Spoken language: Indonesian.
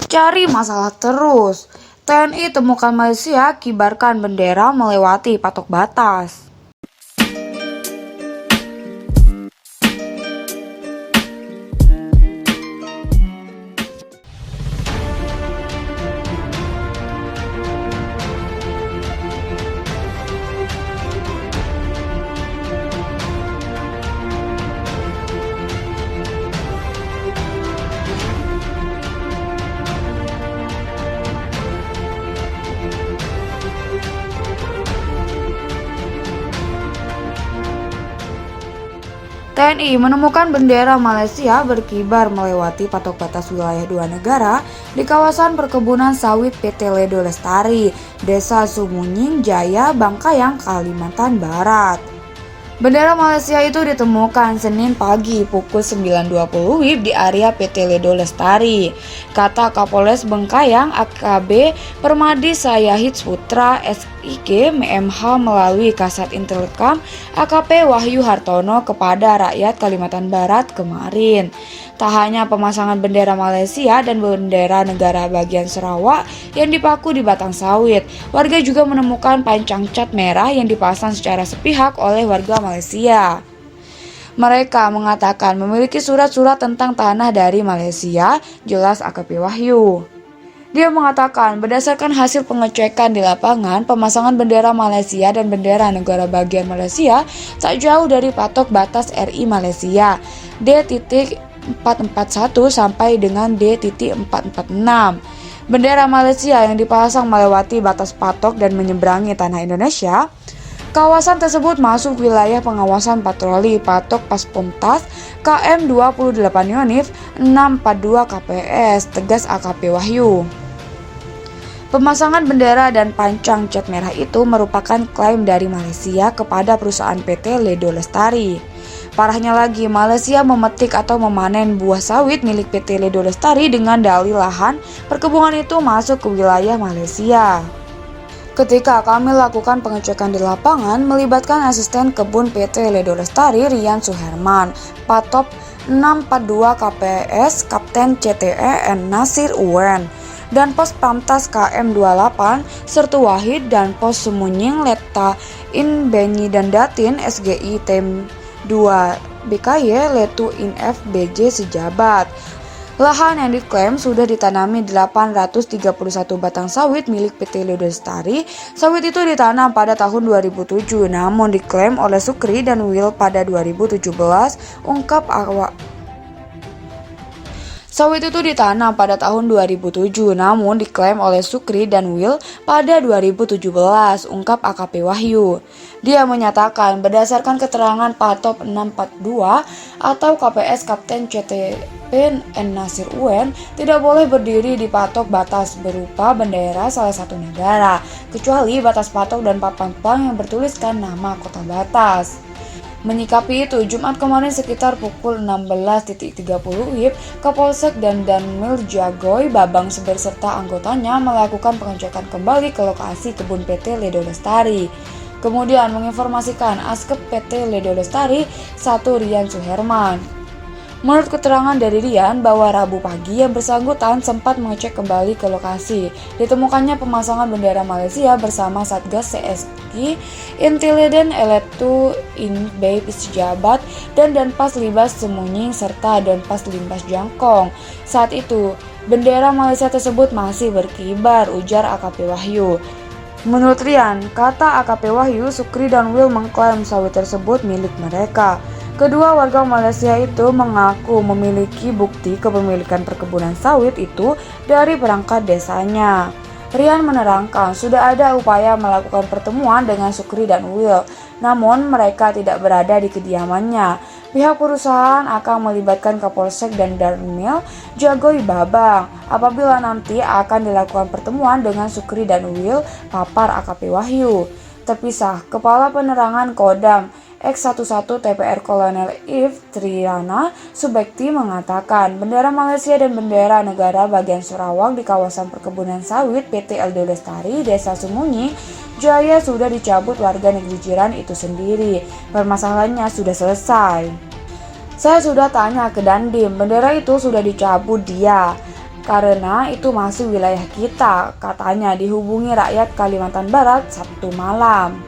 Cari masalah terus. TNI temukan Malaysia kibarkan bendera melewati patok batas. TNI menemukan bendera Malaysia berkibar melewati patok batas wilayah dua negara di kawasan perkebunan sawit PT Ledo Lestari, Desa Sumunying Jaya, Bangkayang, Kalimantan Barat. Bendera Malaysia itu ditemukan Senin pagi pukul 9.20 WIB di area PT Ledo Lestari, kata Kapolres Bangkayang AKB Permadi Sayahid Putra SIG MMH melalui Kasat Intelkam AKP Wahyu Hartono kepada rakyat Kalimantan Barat kemarin. Tak hanya pemasangan bendera Malaysia dan bendera negara bagian Sarawak yang dipaku di batang sawit, warga juga menemukan pancang cat merah yang dipasang secara sepihak oleh warga Malaysia. Mereka mengatakan memiliki surat-surat tentang tanah dari Malaysia, jelas AKP Wahyu. Dia mengatakan berdasarkan hasil pengecekan di lapangan, pemasangan bendera Malaysia dan bendera negara bagian Malaysia tak jauh dari patok batas RI Malaysia D.441 sampai dengan D.446. Bendera Malaysia yang dipasang melewati batas patok dan menyeberangi tanah Indonesia. Kawasan tersebut masuk wilayah pengawasan patroli patok Paspomtas KM 28 Yonif 642 KPS, tegas AKP Wahyu. Pemasangan bendera dan pancang cat merah itu merupakan klaim dari Malaysia kepada perusahaan PT Ledo Lestari. Parahnya lagi, Malaysia memetik atau memanen buah sawit milik PT Ledo Lestari dengan dalih lahan perkebunan itu masuk ke wilayah Malaysia. Ketika kami lakukan pengecekan di lapangan melibatkan asisten kebun PT Ledo Lestari Rian Suherman, Patop 642 KPS Kapten CTE N Nasir Uwen, dan Pos Pamtas KM 28 Sertu Wahid dan Pos Sumunying Leta In Benyi dan Datin SGI Tem 2 BKY Letu In FBJ Sejabat. Lahan yang diklaim sudah ditanami 831 batang sawit milik PT Ledo Lestari. Sawit itu ditanam pada tahun 2007, namun diklaim oleh Sukri dan Will pada 2017, ungkap awak. Sawit itu ditanam pada tahun 2007, namun diklaim oleh Sukri dan Will pada 2017, ungkap AKP Wahyu. Dia menyatakan berdasarkan keterangan Patop 642 atau KPS Kapten CTP N Nasir Uwen tidak boleh berdiri di patok batas berupa bendera salah satu negara, kecuali batas patok dan papan plang yang bertuliskan nama kota batas. Menyikapi itu, Jumat kemarin sekitar pukul 16.30 WIB, Kapolsek dan Danmil Jagoy Babang beserta anggotanya melakukan pengecekan kembali ke lokasi kebun PT Ledo Lestari. Kemudian menginformasikan Askep PT Ledo Lestari 1 Rian Suherman. Menurut keterangan dari Rian bahwa Rabu pagi yang bersangkutan sempat mengecek kembali ke lokasi. Ditemukannya pemasangan bendera Malaysia bersama Satgas CSG, Inteliden Eletu Inbay Sejabat, dan Danpas Libas Semunying serta Danpas Limbas Jangkong. Saat itu, bendera Malaysia tersebut masih berkibar, ujar AKP Wahyu. Menurut Rian, kata AKP Wahyu, Sukri dan Will mengklaim sawit tersebut milik mereka. Kedua warga Malaysia itu mengaku memiliki bukti kepemilikan perkebunan sawit itu dari perangkat desanya. Rian menerangkan sudah ada upaya melakukan pertemuan dengan Sukri dan Will, namun mereka tidak berada di kediamannya. Pihak perusahaan akan melibatkan Kapolsek dan Danmil Jagoy Babang apabila nanti akan dilakukan pertemuan dengan Sukri dan Will, papar AKP Wahyu. Terpisah, Kepala Penerangan Kodam X11 TPR Kolonel If Triana Subekti mengatakan bendera Malaysia dan bendera negara bagian Sarawak di kawasan perkebunan sawit PT Ledo Lestari Desa Sumunying Jaya sudah dicabut warga negeri jiran itu sendiri. Permasalahannya sudah selesai. Saya sudah tanya ke Dandim, bendera itu sudah dicabut dia, karena itu masih wilayah kita, katanya dihubungi rakyat Kalimantan Barat Sabtu malam.